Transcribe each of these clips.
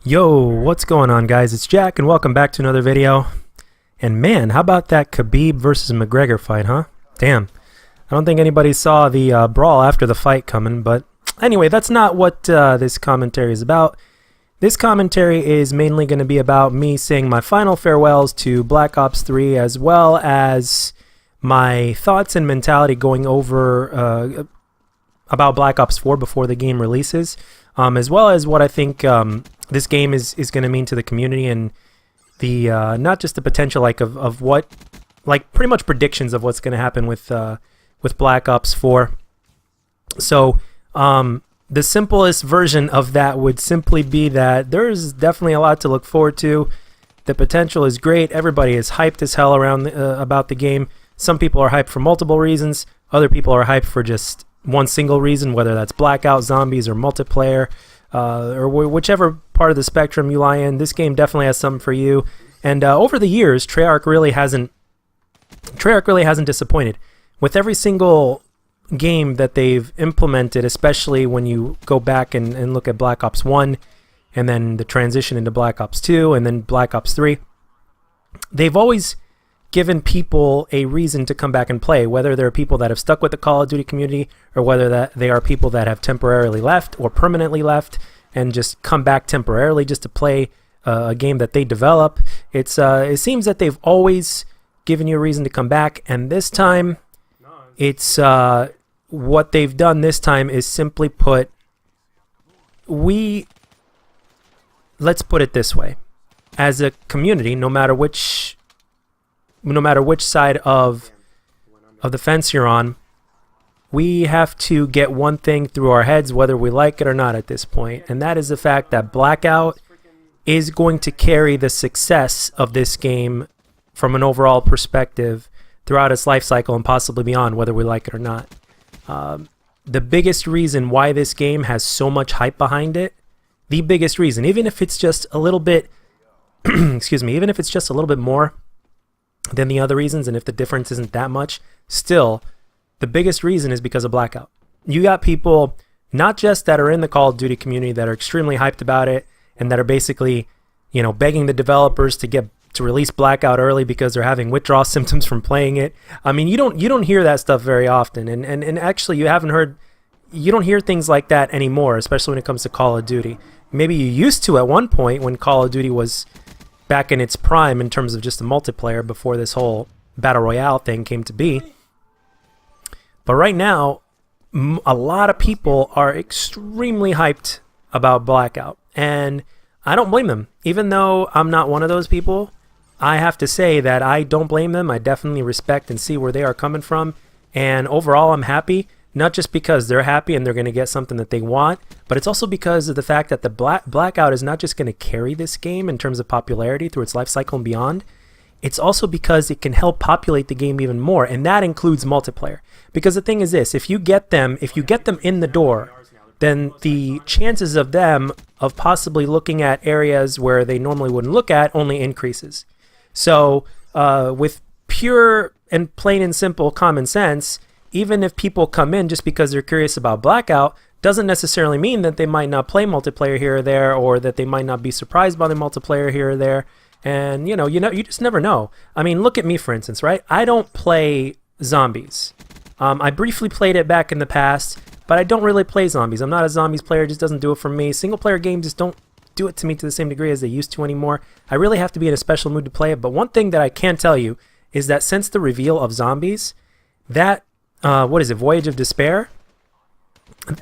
Yo, what's going on, guys? It's Jack and welcome back to another video. And man, how about that Khabib versus McGregor fight, huh? Damn. I don't think anybody saw the brawl after the fight coming, but anyway, that's not what this commentary is about. This commentary is mainly going to be about me saying my final farewells to Black Ops 3, as well as my thoughts and mentality going over about Black Ops 4 before the game releases, as well as what I think this game is going to mean to the community, and the not just the potential of what, pretty much predictions of what's going to happen with Black Ops 4. So the simplest version of that would simply be that there's definitely a lot to look forward to. The potential is great. Everybody is hyped as hell around about the game. Some people are hyped for multiple reasons. Other people are hyped for just one single reason, whether that's Blackout, zombies, or multiplayer, or whichever part of the spectrum you lie in. This game definitely has something for you. And over the years, Treyarch really hasn't disappointed. With every single game that they've implemented, especially when you go back and look at Black Ops 1, and then the transition into Black Ops 2, and then Black Ops 3, they've always given people a reason to come back and play, whether they're people that have stuck with the Call of Duty community, or whether that they are people that have temporarily left or permanently left and just come back temporarily just to play a game that they develop. It seems that they've always given you a reason to come back, and this time it's what they've done this time is simply put, let's put it this way, as a community, no matter which side of the fence you're on, we have to get one thing through our heads, whether we like it or not at this point, and that is the fact that Blackout is going to carry the success of this game from an overall perspective throughout its life cycle and possibly beyond, whether we like it or not. The biggest reason why this game has so much hype behind it, the biggest reason, even if it's just a little bit, excuse me, even if it's just a little bit more than the other reasons, and if the difference isn't that much, still, the biggest reason is because of Blackout. You got people, not just that are in the Call of Duty community, that are extremely hyped about it, and that are basically, begging the developers to release Blackout early because they're having withdrawal symptoms from playing it. I mean, you don't hear that stuff very often, and actually you don't hear things like that anymore, especially when it comes to Call of Duty. Maybe you used to at one point when Call of Duty was back in its prime in terms of just the multiplayer before this whole Battle Royale thing came to be. But right now, a lot of people are extremely hyped about Blackout, and I don't blame them. Even though I'm not one of those people, I have to say that I don't blame them. I definitely respect and see where they are coming from, and overall I'm happy, not just because they're happy and they're going to get something that they want, but it's also because of the fact that the Blackout is not just going to carry this game in terms of popularity through its life cycle and beyond. It's also because it can help populate the game even more, and that includes multiplayer. Because the thing is this, if you get them in the door, then the chances of them of possibly looking at areas where they normally wouldn't look at only increases. So with pure and plain and simple common sense, even if people come in just because they're curious about Blackout, doesn't necessarily mean that they might not play multiplayer here or there, or that they might not be surprised by the multiplayer here or there. And you just never know. I mean, look at me, for instance, right? I don't play zombies. I briefly played it back in the past, but I don't really play zombies. I'm not a zombies player. It just doesn't do it for me. Single player games just don't do it to me to the same degree as they used to anymore. I really have to be in a special mood to play it. But one thing that I can tell you is that since the reveal of zombies, that what is it, Voyage of Despair,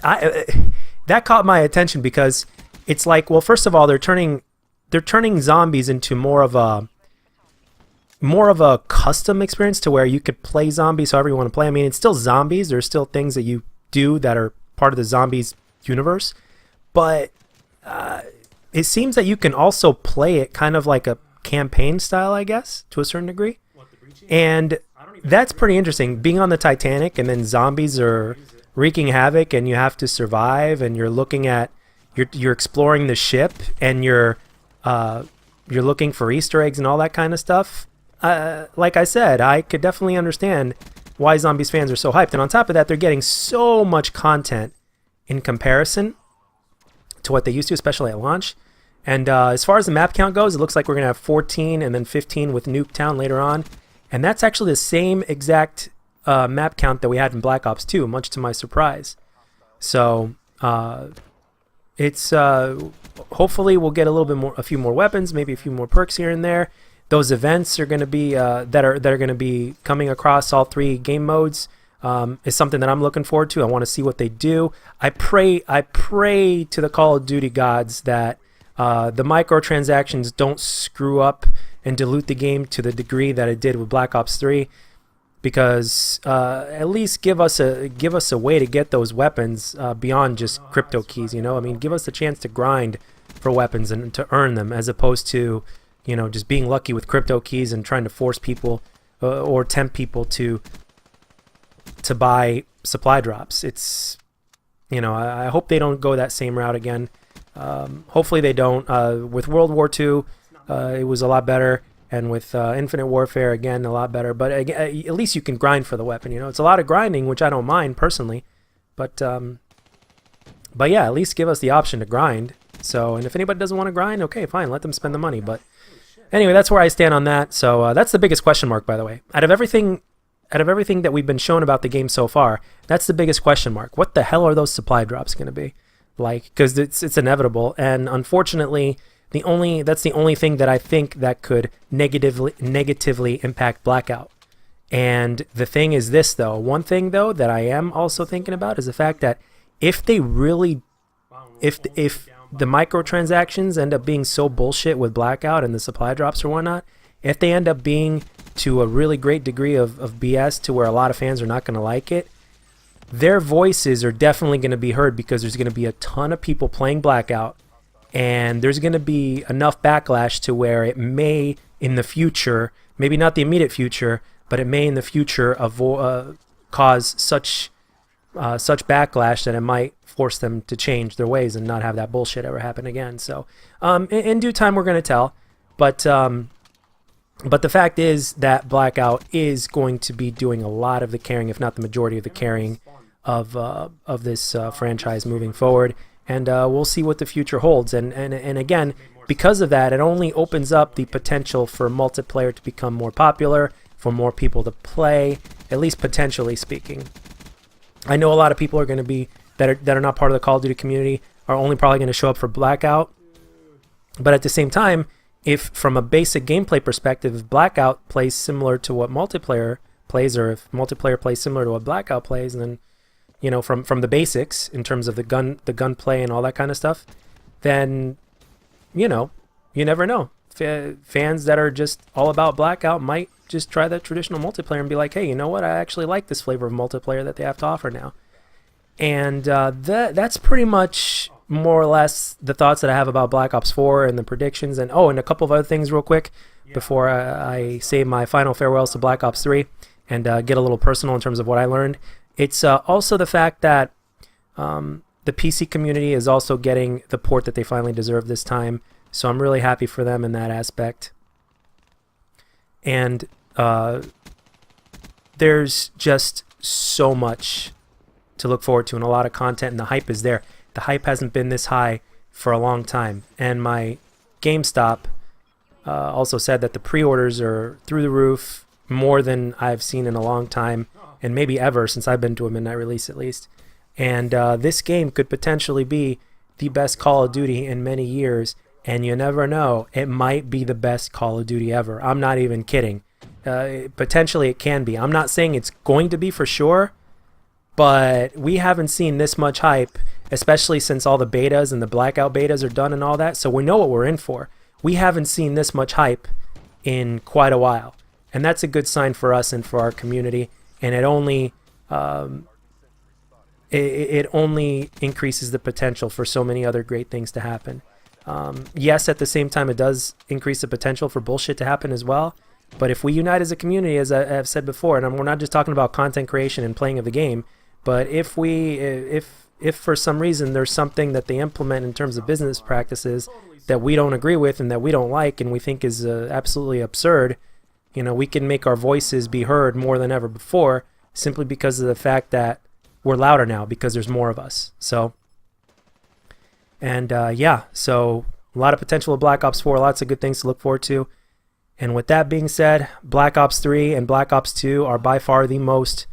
that caught my attention, because it's like, well, first of all, they're turning zombies into more of a custom experience, to where you could play zombies however you want to play. I mean, it's still zombies. There's still things that you do that are part of the zombies universe, but it seems that you can also play it kind of like a campaign style, I guess, to a certain degree. And that's pretty interesting, being on the Titanic and then zombies are wreaking havoc and you have to survive, and you're looking at you're exploring the ship, and you're looking for Easter eggs and all that kind of stuff. Like I said, I could definitely understand why zombies fans are so hyped, and on top of that, they're getting so much content in comparison to what they used to, especially at launch. And as far as the map count goes, it looks like we're going to have 14 and then 15 with Nuketown later on. And that's actually the same exact map count that we had in Black Ops 2, much to my surprise. So it's hopefully we'll get a few more weapons, maybe a few more perks here and there. Those events are going to be that are going to be coming across all 3 game modes. Is something that I'm looking forward to. I want to see what they do. I pray to the Call of Duty gods that the microtransactions don't screw up and dilute the game to the degree that it did with Black Ops 3, because at least give us a way to get those weapons beyond just crypto keys. You know, I mean, give us a chance to grind for weapons and to earn them, as opposed to, you know, just being lucky with crypto keys and trying to force people or tempt people to buy supply drops. It's, you know, I hope they don't go that same route again. Hopefully they don't. With World War II, it was a lot better, and with Infinite Warfare, again, a lot better. But again, at least you can grind for the weapon. You know, it's a lot of grinding, which I don't mind personally. But yeah, at least give us the option to grind. So, and if anybody doesn't want to grind, okay, fine, let them spend the money. But anyway, that's where I stand on that. So that's the biggest question mark, by the way. Out of everything that we've been shown about the game so far, that's the biggest question mark. What the hell are those supply drops going to be like? Because it's inevitable, and unfortunately, that's the only thing that I think that could negatively impact Blackout. And the thing is this, though. One thing, though, that I am also thinking about is the fact that if the microtransactions end up being so bullshit with Blackout and the supply drops or whatnot, if they end up being to a really great degree of BS to where a lot of fans are not going to like it, their voices are definitely going to be heard, because there's going to be a ton of people playing Blackout, and there's going to be enough backlash to where it may in the future, maybe not the immediate future, but it may in the future cause such backlash that it might force them to change their ways and not have that bullshit ever happen again. So in due time we're going to tell, but the fact is that Blackout is going to be doing a lot of the carrying, if not the majority of the carrying of this franchise moving forward, and we'll see what the future holds. And again, because of that, it only opens up the potential for multiplayer to become more popular, for more people to play, at least potentially speaking. I know a lot of people are going to be that are not part of the Call of Duty community are only probably going to show up for Blackout, but at the same time, if from a basic gameplay perspective, if Blackout plays similar to what multiplayer plays, or if multiplayer plays similar to what Blackout plays, then, you know, from the basics in terms of the gunplay and all that kind of stuff, then, you know, you never know. Fans that are just all about Blackout might just try that traditional multiplayer and be like, hey, you know what? I actually like this flavor of multiplayer that they have to offer now. And that's pretty much more or less the thoughts that I have about Black Ops 4 and the predictions. And and a couple of other things real quick before I say my final farewells to Black Ops 3 and get a little personal in terms of what I learned. It's also the fact that the PC community is also getting the port that they finally deserve this time. So I'm really happy for them in that aspect. And there's just so much to look forward to and a lot of content, and the hype is there. The hype hasn't been this high for a long time. And my GameStop also said that the pre-orders are through the roof, more than I've seen in a long time, and maybe ever since I've been to a midnight release at least. And this game could potentially be the best Call of Duty in many years, and you never know, it might be the best Call of Duty ever. I'm not even kidding. Potentially it can be. I'm not saying it's going to be for sure, but we haven't seen this much hype, especially since all the betas and the Blackout betas are done and all that, so we know what we're in for. We haven't seen this much hype in quite a while, and that's a good sign for us and for our community, and it only it only increases the potential for so many other great things to happen. Yes, at the same time, it does increase the potential for bullshit to happen as well, but if we unite as a community, as I have said before, and we're not just talking about content creation and playing of the game, but if for some reason there's something that they implement in terms of business practices that we don't agree with and that we don't like and we think is absolutely absurd, you know, we can make our voices be heard more than ever before, simply because of the fact that we're louder now because there's more of us. So, and yeah, so A lot of potential of Black Ops 4, lots of good things to look forward to. And with that being said, Black Ops 3 and Black Ops 2 are by far the most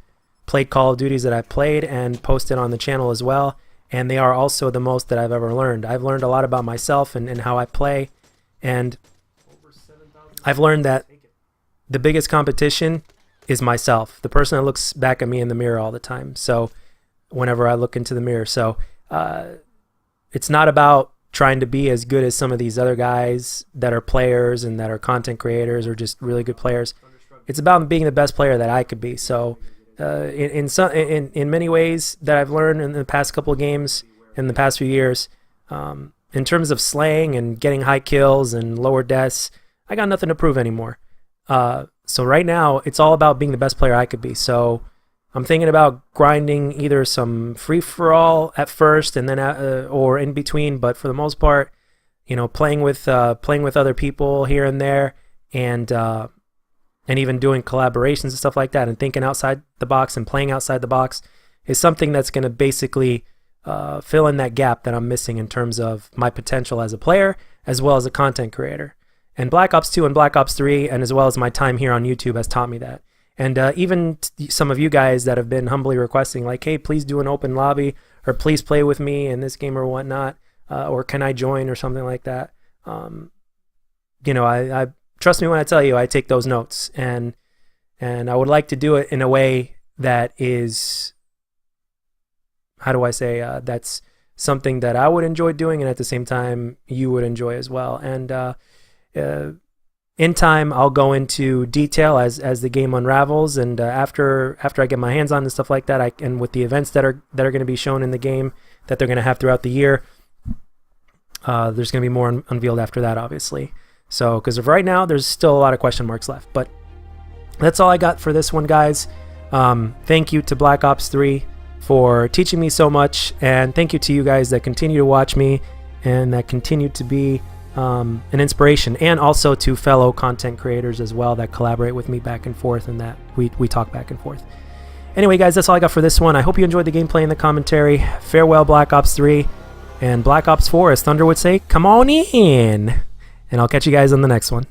played Call of Duties that I've played and posted on the channel as well. And they are also the most that I've ever learned. I've learned a lot about myself and how I play. And I've learned that the biggest competition is myself, the person that looks back at me in the mirror all the time. So whenever I look into the mirror. So it's not about trying to be as good as some of these other guys that are players and that are content creators or just really good players. It's about being the best player that I could be. So in many ways that I've learned in the past couple of games, in the past few years, in terms of slaying and getting high kills and lower deaths, I got nothing to prove anymore. So right now, it's all about being the best player I could be. So I'm thinking about grinding either some free-for-all at first and then or in between, but for the most part, you know, playing with other people here and there, and even doing collaborations and stuff like that, and thinking outside the box and playing outside the box is something that's going to basically fill in that gap that I'm missing in terms of my potential as a player as well as a content creator. And Black Ops 2 and Black Ops 3, and as well as my time here on YouTube, has taught me that. And even some of you guys that have been humbly requesting, like, hey, please do an open lobby, or please play with me in this game or whatnot, or can I join or something like that. You know, I trust me when I tell you, I take those notes, and I would like to do it in a way that is, how do I say, that's something that I would enjoy doing, and at the same time you would enjoy as well. And in time, I'll go into detail as the game unravels, and after I get my hands on and stuff like that, and with the events that are going to be shown in the game that they're going to have throughout the year, there's going to be more unveiled after that, obviously. So, because of right now, there's still a lot of question marks left. But that's all I got for this one, guys. Thank you to Black Ops 3 for teaching me so much, and thank you to you guys that continue to watch me and that continue to be an inspiration, and also to fellow content creators as well that collaborate with me back and forth, and that we talk back and forth. Anyway, guys, that's all I got for this one. I hope you enjoyed the gameplay and the commentary. Farewell, Black Ops 3, and Black Ops 4, as Thunder would say, come on in! And I'll catch you guys on the next one.